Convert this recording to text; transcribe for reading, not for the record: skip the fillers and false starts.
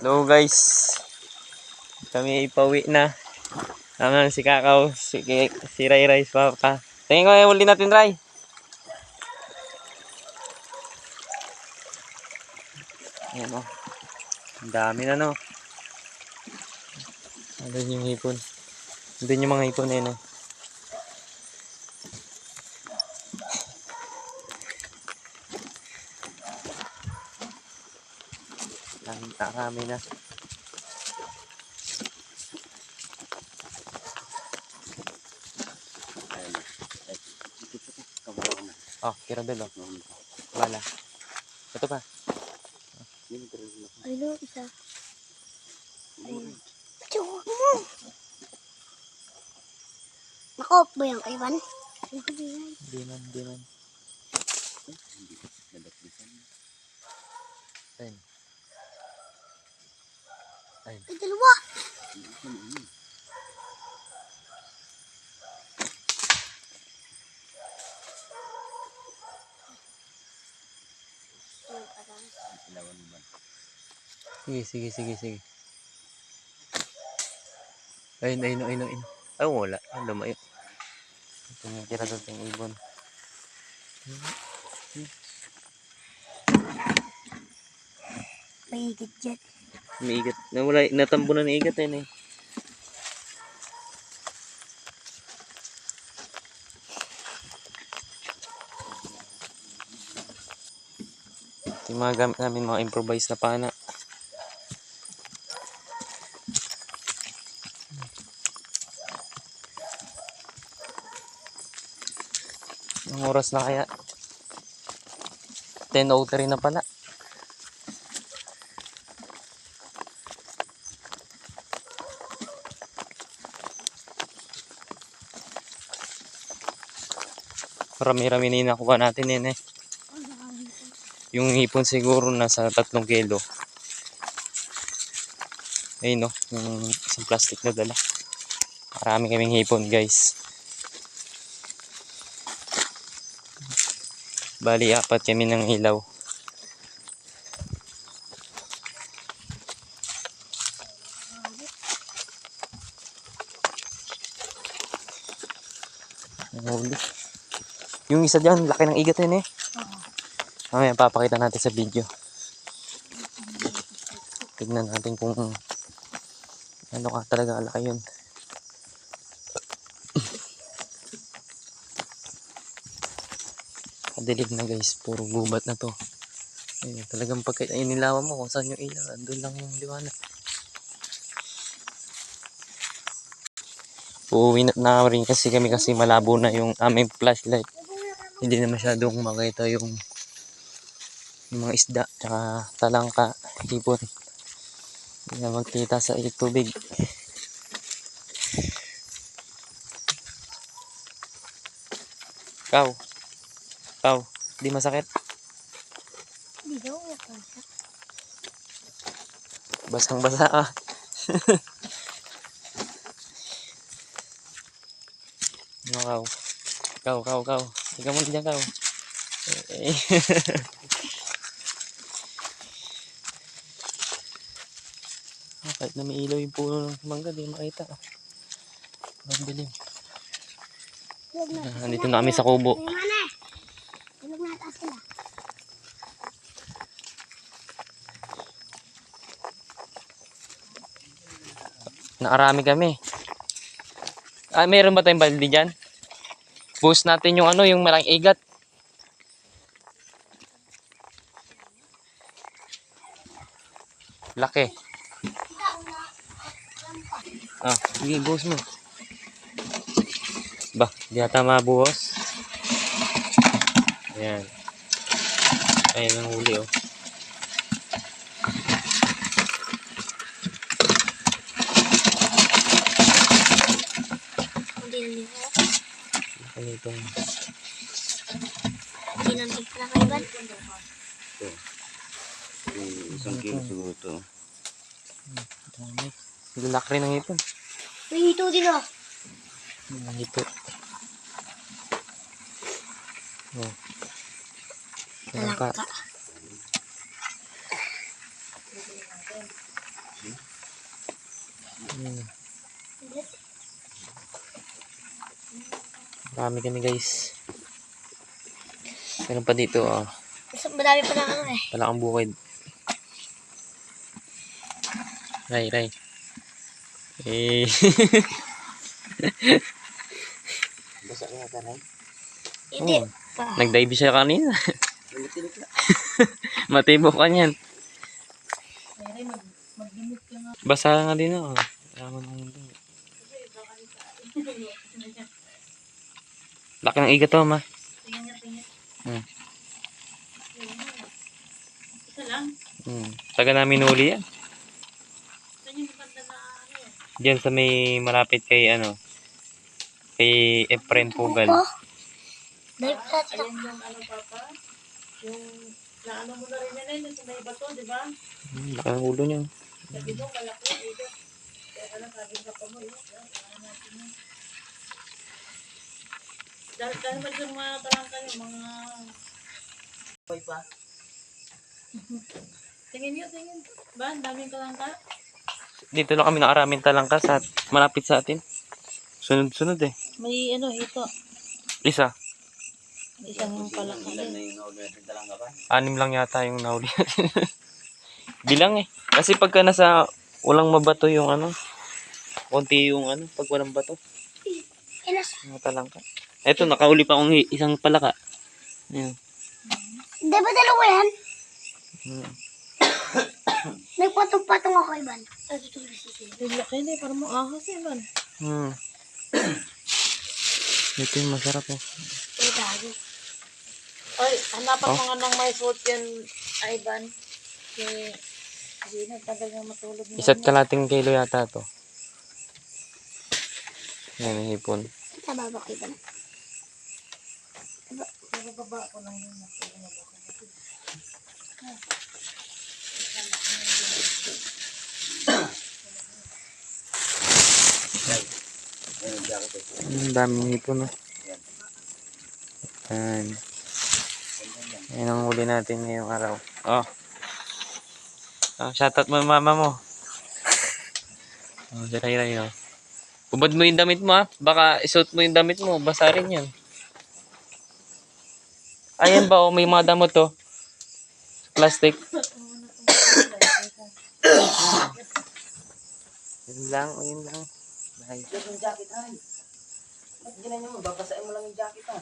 Hello guys, kami ipauwi na. Naman si Kakao, si Ray Ray, si Papa. Tingin ko yung uli natin, Ray. Ayan o. Ang dami na no. Andun yung hipon. Andun yung mga hipon na yun o. Marami na. Oh, kira dalo. Wala. Ito pa. Ay, no, isa. Ayun. Naka-off ba yung Ivan? Di man. Ayun. Ayun. Ay, dalawa. Sige. Ayun. Ay, wala. Lumayo. Tumitira doon yung ibon. May higit dyan. May igat. Nawala, natambo na ng igat eh. Ito yung mga gamit namin, mga improvised na pana. Ang oras na kaya? 10:03 na pala. Marami-rami na yung nakuha natin yun eh. Yung hipon siguro nasa 3 kilo. Ayun no, yung isang plastic na dala. Marami kaming hipon guys. Bali 4 kami ng ilaw. Huli. Yung isa dyan, laki ng igat yun eh. Mamaya papakita natin sa video. Tignan natin kung ano ka talaga kalaki yun. Kadilim na guys, puro gubat na to. Ayun, talagang pagka inilawan mo kung saan yung ilaw, andun lang yung liwanag. Uuwi na rin kasi kami kasi malabo na yung aming flashlight. Hindi na masyadong makita yung mga isda, tsaka talangka, hipon. Hindi na magkita sa tubig. Kaw, di masakit? Hindi daw, wala. Basang-basa ah. Ano kaw. Ikaw mo dyan kaw. Kahit na may ilaw yung puno ng mangga, di makita. Ang dilim. Nandito na kami sa kubo. Tulog na taas sila. Nakarami kami. Ah, mayroon ba tayong balde dyan? Boost natin yung ano, yung malang igat. Laki. Ah, sige, boost mo. Ba, di ata mabuhos. Ayan. Ayan ang huli oh. Ano itong Hindi nandun pala kay Ivan. Ito. Isang kilo siguro ito. dami. Lalaki rin ng hipon. May hito din oh. Mga hito. Oh. Talangka. Hmm. Marami kami guys. Meron pa dito oh. Madami pa na ano eh. Palakang bukid. Ray. Eh. Basa nga ka rin. Hindi. Oh, nag-dive siya kanina. Matibok ka niyan. Basa nga din ako. Laki ng iga to, ma. Hmm. Taga namin huli yan. Diyan sa may malapit kay ano, kay Efren Pugal. Oh. Dahil pa sa Yung naano mo na rin yan sa may bato, di ba? Laki ng ulo niya. Sabi mo, malaki ito. Kaya lang, sabi ka pa mo, yun. Dahil ba yung mga talangka yung mga... Boy pa? Tingin. Ba, ang daming talangka? Dito lang kami nakaramin talangka sa malapit sa atin. Sunod eh. May ano, ito. Isa. Isang palaka Ilan na din. yung nauli natin talangka ba? 6 lang yata yung nahuli natin. Bilang eh. Kasi pagka nasa walang mabato yung ano, konti yung ano, pag walang bato. Mga talangka. Eto, nakauli pa akong isang palaka. Ayan. Di ba dalawa yan? Hmm. Nagpatong-patong ako, Ivan. Yung laki na, parang mga ahas yan, man. Hmm. Ito yung masarap eh. Ito tayo. Ay, hanapan Oh. mo nga ng may suot yan, Ivan. Hindi na, tagal na matulog na. Isa't kalating kilo yata to. Yan ang hipon. Nababa ko, Ivan. Nababa ko lang yun. Ayun yung jacket eh. Ang daming hipon oh. Yan. Yan ang huli natin ngayong araw. Oh. Shoutout mo yung mama mo. Oh, si Ray oh. Ubad mo yung damit mo ha. Baka isuot mo yung damit mo. Basa rin yan. Ayan ba oh, may mga damot to. Plastic. Yun lang. Bye. Yung jacket ay. Ba't ginanyan mo? Babasain mo lang yung jacket ha.